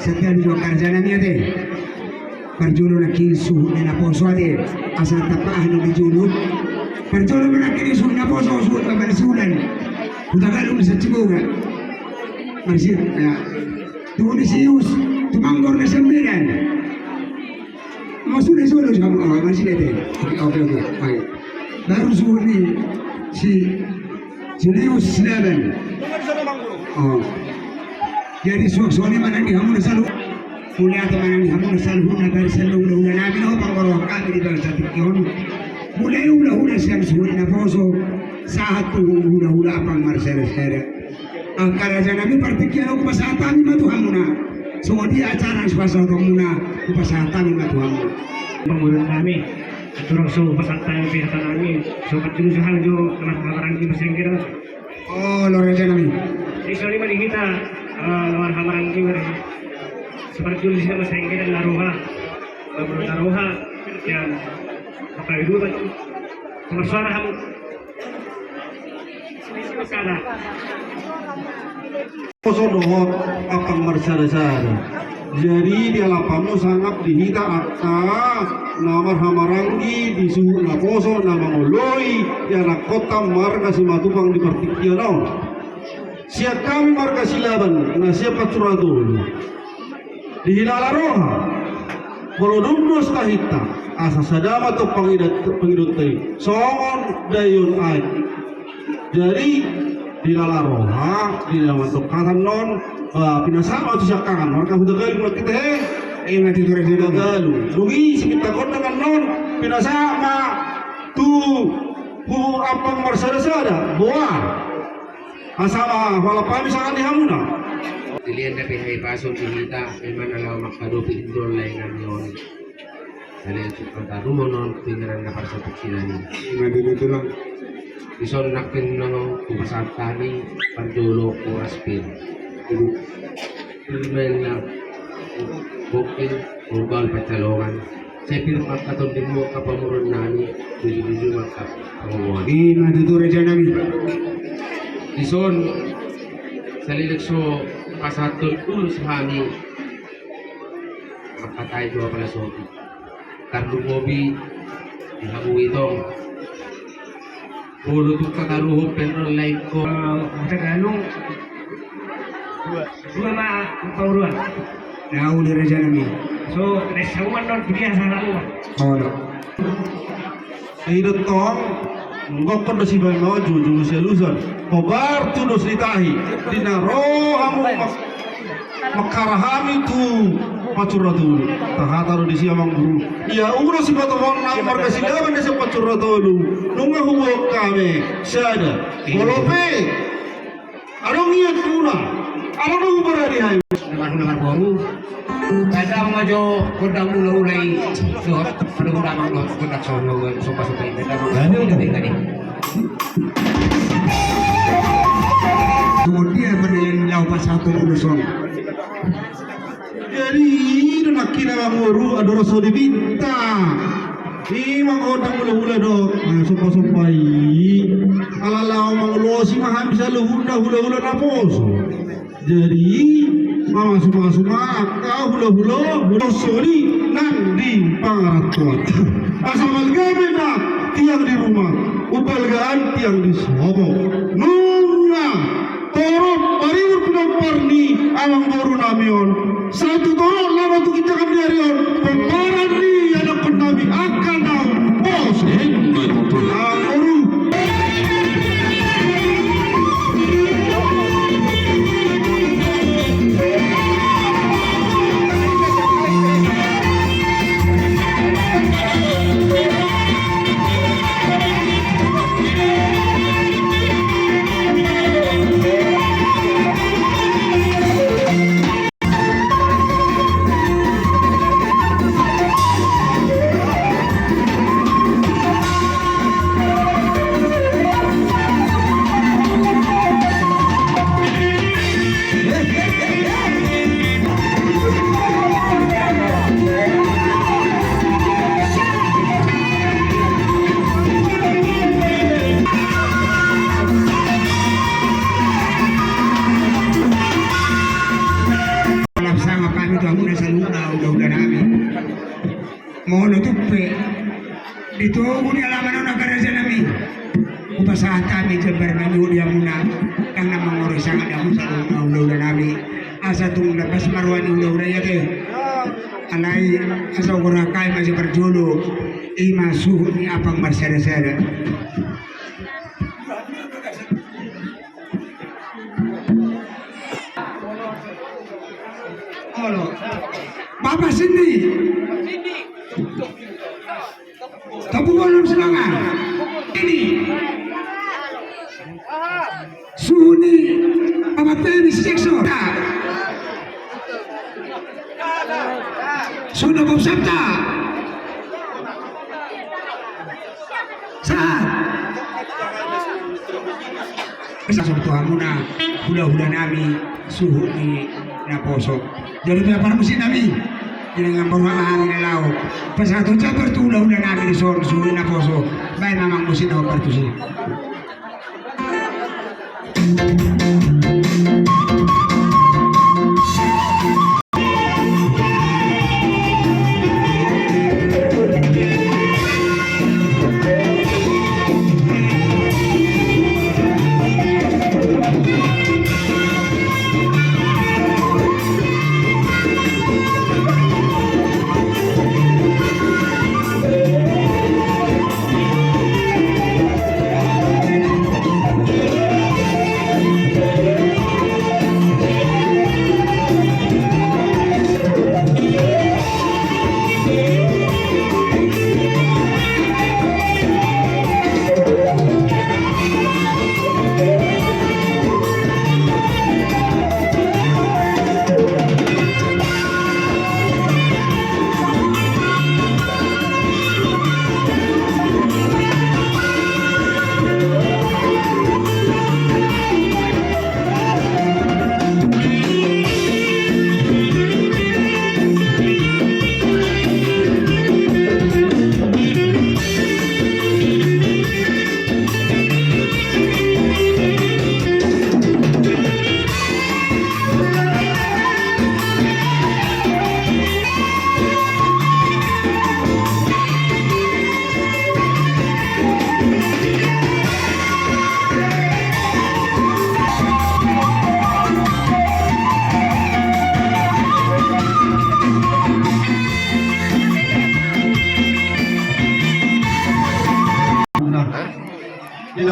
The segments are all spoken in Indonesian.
Setiap di karjana niate perjulu lagi suhu na poso ade asal tapah nu dijulu perjulu lagi suhu na poso suhu na barisulan udah kalau bisa cibuga masih ya tuh di sius tumanggor na sembilan masuk di solo sama masih deh oke baik baru suhu ni si Lius Slaven oh jadi suami mana di hamun salu kuliah teman di hamun salu nagar salu udah nabi no pangoro kami di dalam satu kion mulai udah siang suwi na poso saat tu udah apa marsere angkara nabi partikian aku pasatami matu hamuna semua dia acara pasal hamuna aku pasatami matu hamuna pengurus kami turun suhu pasatami pihak kami sobat dulu sehal jo kelas hamaran di mesin kira oh loreja nabi isori mari kita luar hamaran kita seperti dulu sih mesin kira laruha yang pakai dua nomor suara ham kada poso dohot akan marsara-sara jadi di alapanmu sangat dihita akta namar hamarangi di suhu na poso na mangoloi ya na kota marga si matupang di partikian siakam marga silaban na siapa curadul di hilala roha bolodumnos kahita asa sadama to pangidot tay songon dayon ay jadi di lala roha di dalam tukatan non pinasama itu siakan marga hudagal buat kita mati tu rasa galu lungi kita kon dengan non pinasama tu hu apang marsada boa asama wala pami sangat dihamuna dilihat dari hai pasok kita memang alaw makado pindol lain ngayon dalian suka rumonon pingiran na para sa pagsilani mati tu lang ison nakin ng kupasatani parjolo oraspin ilmen na bukil urbal pacalongan saya pilih magkatong din mo kapamuron nani tujuh magkapanguhan mati tu rasa nabi ison sa lilekso pasatol ulo sa hani makatay dua pala sobi karlo mobi ihabu itong ulo tuk kakaruho pero like ko Tagalog dua ma pauruan Nau di rasa nabi so resawan non biasa lalu oh no idot tong ngokon do sibal no juju selusan kobar tu dos litahi dinaro hamu makarahami tu pacuratu tahataru di siamang guru ya uno si patawang na marga silaban sa pacuratu nunga huwag kami sada bolope anong iya tuna ano nung berani hayo naman baru kada majo kodang ulay so ano ko namang kodak sono sopa kada mo gani kemudian berdaya lau pasatu urusan jadi nakina nguru adoro so dibinta Ni makodang hula-hula dok, sumpah-sumpah alalau mangulosi maham bisa hula-hula na poso. Jadi mama suma akak hula-hula sori nandi pangaratuan. Asal gabe na tiang di rumah, upalgaan tiang di sobo. Nunga toro pariur pinamparni awang boru namion. Satu toro lama tu kita kan diarion. Pemparan ni anak penami akan tahu pos. Boru. Mohon tupe dito uni alaman na karasa nami upasahan kami jabar manyo dia muna kang namang orisang ada mo sa ulo nami asa tung labas marwan ulo na yate alay asa ugura kay masih berjulu ima suhu ni apang marsada-sada halo Bapak Cindy Tabu belum semangat. Ini suhu ni apa penis seksual. Sudah bau sabta. Saat. Bisa sebut amuna hula-hula nami suhu ni naposok. Jadi tu para musim nami. Ini ngambang mahal na lao. Pasado siya bertula-ula namin ni Sor, suwi na poso. Bahay mamang musin ako bertusi.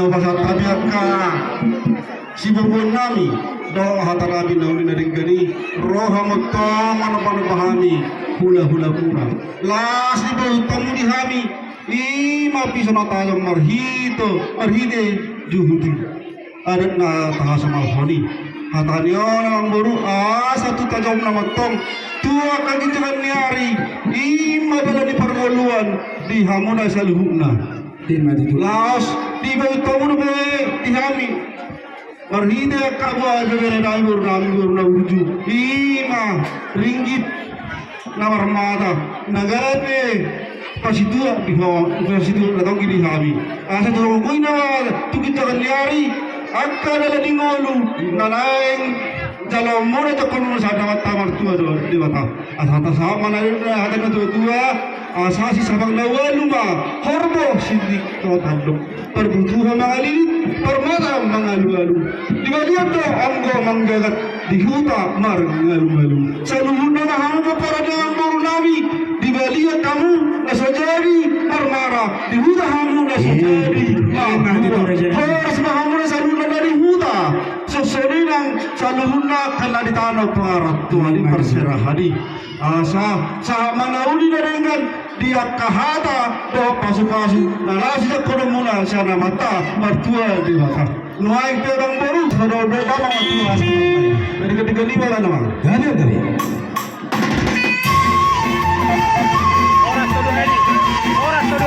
pasal tabiat ka si bubun nami do hatarabi nauli naringgani roha motong ano pahami hula-hula pura las di tamu di hami ima pisana tayang marhide juhudi adat na tahasa malhoni hatanyo nang baru satu tajam nama tong tua kaki jalan niari ima dalam di pergoluan di hamuna saluhuna laos di bawah tamu be di hami marhide kabwa bebere daimur na uju ima ringgit na marmada nagarape Pasitua di bawah, pasitua datang gini kami. Asa turun ko na tu kita kanyari. Akka na di ngolu nalaeng dalam mona to kono sa dapat tamar tua do di bata. Asa ta sa mana ada na tua asa si sabang nawaluma horbo sindik to tanduk. Perbutuhan mangalit, permata mangalu-alu. Di balian to anggo manggagat di huta mar ngalu-alu. Sa luhun na hanggo para dengan nami. Di balian kamu nasajari marmara di huta hamu nasajari horas mahamu nasaluna dari huta sesoninang saluhuna kala di tanah pangarat Tuhan di perserahani sa manauli na dengan dia kahata do pasu-pasu nalasi na kono muna siya na mata martua di mata nuaing perang baru saudara bama matua dari ketiga lima kan naman Ganyan dari. Oras to